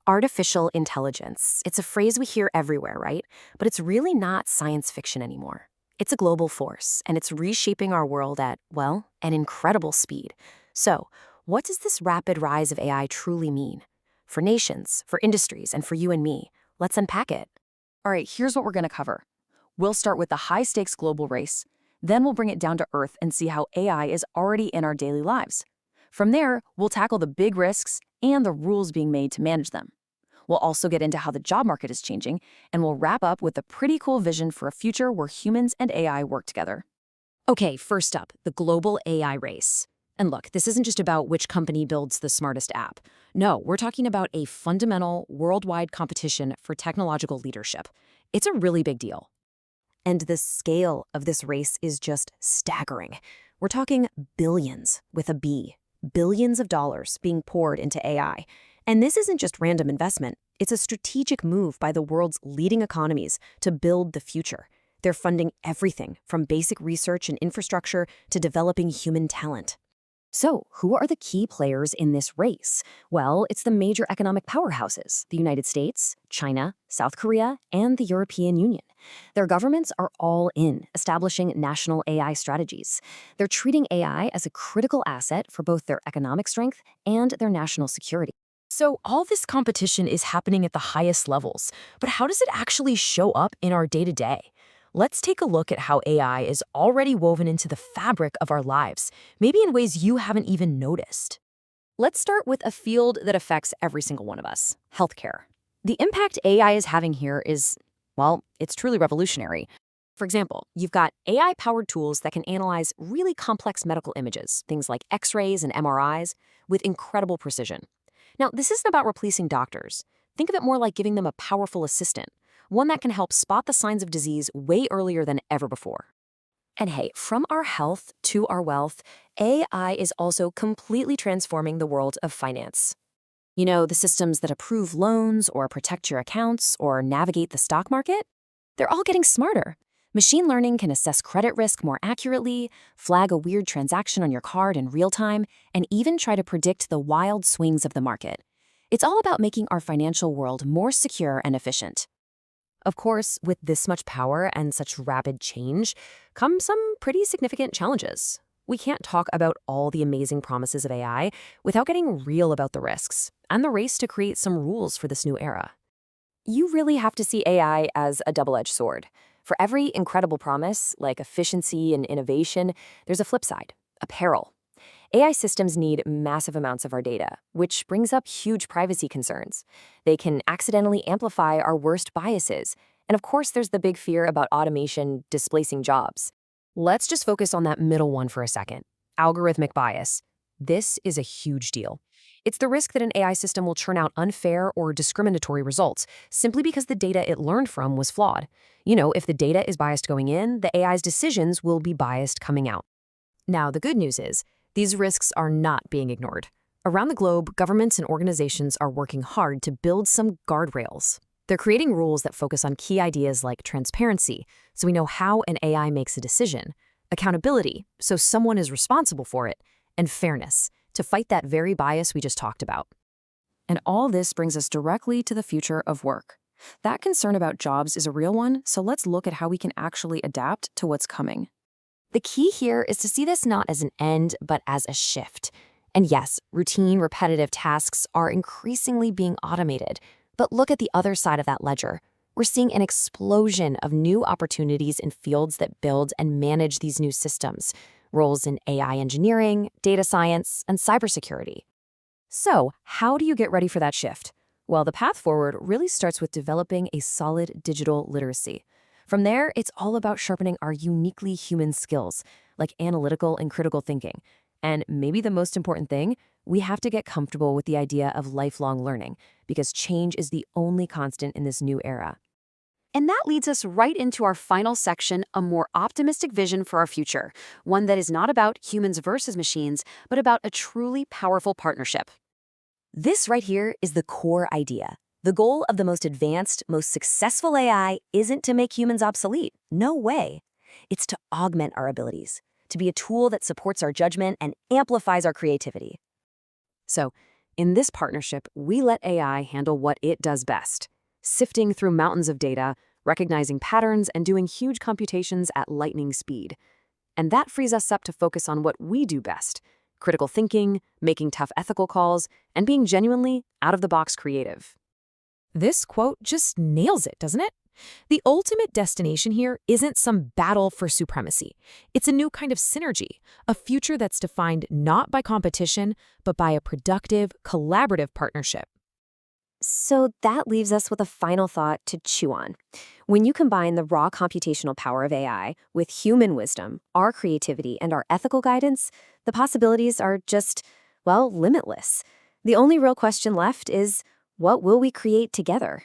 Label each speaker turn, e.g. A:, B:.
A: Artificial intelligence. It's a phrase we hear everywhere, right? But it's really not science fiction anymore. It's a global force, and it's reshaping our world at, well, an incredible speed. So, what does this rapid rise of AI truly mean? For nations, for industries, and for you and me. Let's unpack it.
B: All right, here's what we're going to cover. We'll start with the high-stakes global race. Then we'll bring it down to earth and see how AI is already in our daily lives. From there, we'll tackle the big risks and the rules being made to manage them. We'll also get into how the job market is changing, and we'll wrap up with a pretty cool vision for a future where humans and AI work together.
A: Okay, first up, the global AI race. And look, this isn't just about which company builds the smartest app. No, we're talking about a fundamental worldwide competition for technological leadership. It's a really big deal. And the scale of this race is just staggering. We're talking billions with a B, billions of dollars being poured into AI. And this isn't just random investment. It's a strategic move by the world's leading economies to build the future. They're funding everything from basic research and infrastructure to developing human talent. So, who are the key players in this race? Well, it's the major economic powerhouses, the United States, China, South Korea, and the European Union. Their governments are all in, establishing national AI strategies. They're treating AI as a critical asset for both their economic strength and their national security. So all this competition is happening at the highest levels, but how does it actually show up in our day-to-day? Let's take a look at how AI is already woven into the fabric of our lives, maybe in ways you haven't even noticed. Let's start with a field that affects every single one of us, healthcare. The impact AI is having here is, well, it's truly revolutionary. For example, you've got AI-powered tools that can analyze really complex medical images, things like X-rays and MRIs, with incredible precision. Now, this isn't about replacing doctors. Think of it more like giving them a powerful assistant, one that can help spot the signs of disease way earlier than ever before. And hey, from our health to our wealth, AI is also completely transforming the world of finance. You know, the systems that approve loans or protect your accounts or navigate the stock market? They're all getting smarter. Machine learning can assess credit risk more accurately, flag a weird transaction on your card in real time, and even try to predict the wild swings of the market. It's all about making our financial world more secure and efficient. Of course, with this much power and such rapid change come some pretty significant challenges. We can't talk about all the amazing promises of AI without getting real about the risks and the race to create some rules for this new era. You really have to see AI as a double-edged sword. For every incredible promise, like efficiency and innovation, there's a flip side, a peril. AI systems need massive amounts of our data, which brings up huge privacy concerns. They can accidentally amplify our worst biases. And of course, there's the big fear about automation displacing jobs. Let's just focus on that middle one for a second, algorithmic bias. This is a huge deal. It's the risk that an AI system will churn out unfair or discriminatory results simply because the data it learned from was flawed. You know, if the data is biased going in, the AI's decisions will be biased coming out. Now, the good news is, these risks are not being ignored. Around the globe, governments and organizations are working hard to build some guardrails. They're creating rules that focus on key ideas like transparency, so we know how an AI makes a decision, accountability, so someone is responsible for it, and fairness, to fight that very bias we just talked about. And all this brings us directly to the future of work. That concern about jobs is a real one, so let's look at how we can actually adapt to what's coming. The key here is to see this not as an end, but as a shift. And yes, routine, repetitive tasks are increasingly being automated. But look at the other side of that ledger. We're seeing an explosion of new opportunities in fields that build and manage these new systems. Roles in AI engineering, data science, and cybersecurity. So, how do you get ready for that shift? Well, the path forward really starts with developing a solid digital literacy. From there, it's all about sharpening our uniquely human skills, like analytical and critical thinking. And maybe the most important thing, we have to get comfortable with the idea of lifelong learning, because change is the only constant in this new era. And that leads us right into our final section, a more optimistic vision for our future, one that is not about humans versus machines, but about a truly powerful partnership. This right here is the core idea. The goal of the most advanced, most successful AI isn't to make humans obsolete. No way. It's to augment our abilities, to be a tool that supports our judgment and amplifies our creativity. So, In this partnership, we let AI handle what it does best, sifting through mountains of data, recognizing patterns, and doing huge computations at lightning speed. And that frees us up to focus on what we do best: critical thinking, making tough ethical calls, and being genuinely out-of-the-box creative.
C: This quote just nails it, doesn't it? The ultimate destination here isn't some battle for supremacy. It's a new kind of synergy, a future that's defined not by competition, but by a productive, collaborative partnership.
D: So that leaves us with a final thought to chew on. When you combine the raw computational power of AI with human wisdom, our creativity, and our ethical guidance, the possibilities are just, well, limitless. The only real question left is, what will we create together?